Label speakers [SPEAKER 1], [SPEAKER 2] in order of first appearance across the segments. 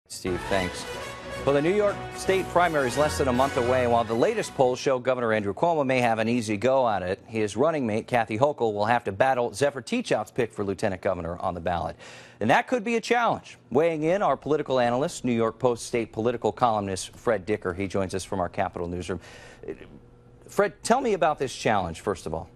[SPEAKER 1] Steve, thanks. Well, the New York State primary is less than a month away, and while the latest polls show Governor Andrew Cuomo may have an easy go at it, his running mate, Kathy Hochul, will have to battle Zephyr Teachout's pick for lieutenant governor on the ballot. And that could be a challenge. Weighing in, our political analyst, New York Post state political columnist Fred Dicker. He joins us from our Capitol newsroom. Fred, tell me about this challenge, first of all.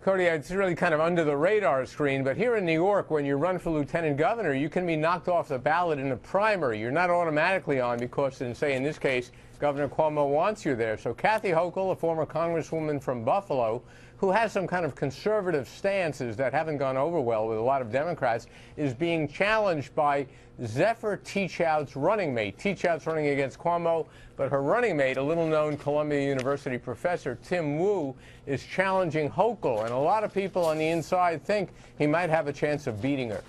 [SPEAKER 2] Cody, it's really kind of under the radar screen, but here in New York, when you run for lieutenant governor, you can be knocked off the ballot in a primary. You're not automatically on because, in this case, Governor Cuomo wants you there. So Kathy Hochul, a former congresswoman from Buffalo, who has some kind of conservative stances that haven't gone over well with a lot of Democrats, is being challenged by Zephyr Teachout's running mate. Teachout's running against Cuomo, but her running mate, a little-known Columbia University professor, Tim Wu, is challenging Hochul. And a lot of people on the inside think he might have a chance of beating her.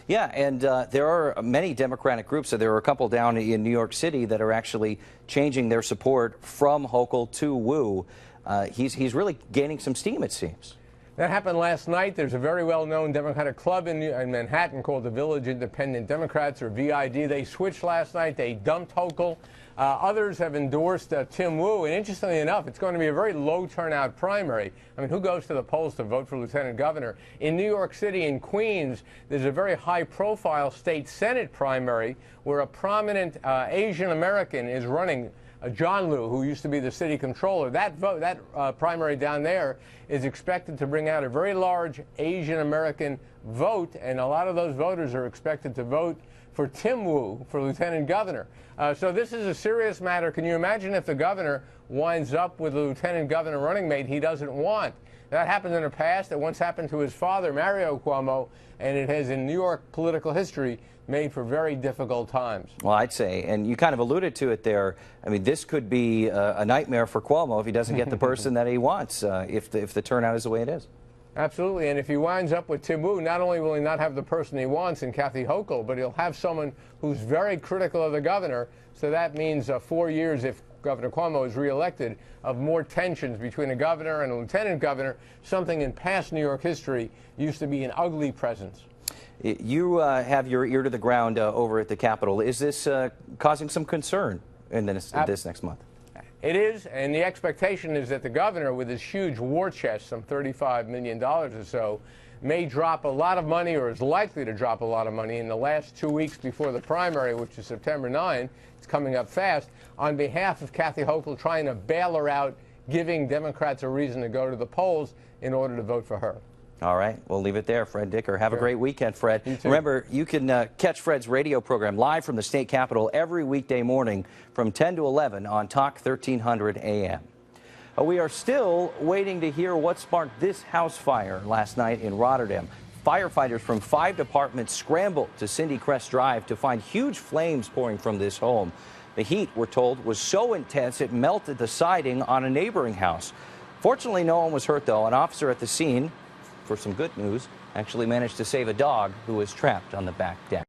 [SPEAKER 1] Yeah, and there are many Democratic groups. So there are a couple down in New York City that are actually changing their support from Hochul to Wu. He's really gaining some steam, it seems.
[SPEAKER 2] That happened last night. There's a very well-known Democratic club in Manhattan called the Village Independent Democrats, or VID. They switched last night. They dumped Hochul. Others have endorsed Tim Wu. And interestingly enough, it's going to be a very low turnout primary. I mean, who goes to the polls to vote for lieutenant governor? In New York City and Queens, there's a very high-profile state Senate primary where a prominent Asian American is running. John Liu, who used to be the city controller. That primary down there is expected to bring out a very large Asian American vote, and a lot of those voters are expected to vote for Tim Wu for lieutenant governor. So this is a serious matter. Can you imagine if the governor winds up with a lieutenant governor running mate he doesn't want? That happened in the past. It once happened to his father, Mario Cuomo, and it has, in New York political history, made for very difficult times.
[SPEAKER 1] Well, I'd say, and you kind of alluded to it there, I mean, this could be a nightmare for Cuomo if he doesn't get the person that he wants, if the turnout is the way it is.
[SPEAKER 2] Absolutely, and if he winds up with Tim Wu, not only will he not have the person he wants in Kathy Hochul, but he'll have someone who's very critical of the governor, so that means 4 years, if Governor Cuomo is reelected, of more tensions between a governor and a lieutenant governor, something in past New York history used to be an ugly presence.
[SPEAKER 1] You have your ear to the ground over at the Capitol. Is this causing some concern in this next month?
[SPEAKER 2] It is, and the expectation is that the governor, with his huge war chest, some $35 million or so, may drop a lot of money, or is likely to drop a lot of money in the last 2 weeks before the primary, which is September 9. It's coming up fast, on behalf of Kathy Hochul, trying to bail her out, giving Democrats a reason to go to the polls in order to vote for her.
[SPEAKER 1] All right, we'll leave it there. Fred Dicker, have a great weekend, Fred.
[SPEAKER 2] You too.
[SPEAKER 1] Remember, you can catch Fred's radio program live from the state capitol every weekday morning from 10 to 11 on Talk 1300 AM. We are still waiting to hear what sparked this house fire last night in Rotterdam. Firefighters from 5 departments scrambled to Cindy Crest Drive to find huge flames pouring from this home. The heat, we're told, was so intense it melted the siding on a neighboring house. Fortunately, no one was hurt, though. An officer at the scene, for some good news, actually managed to save a dog who was trapped on the back deck.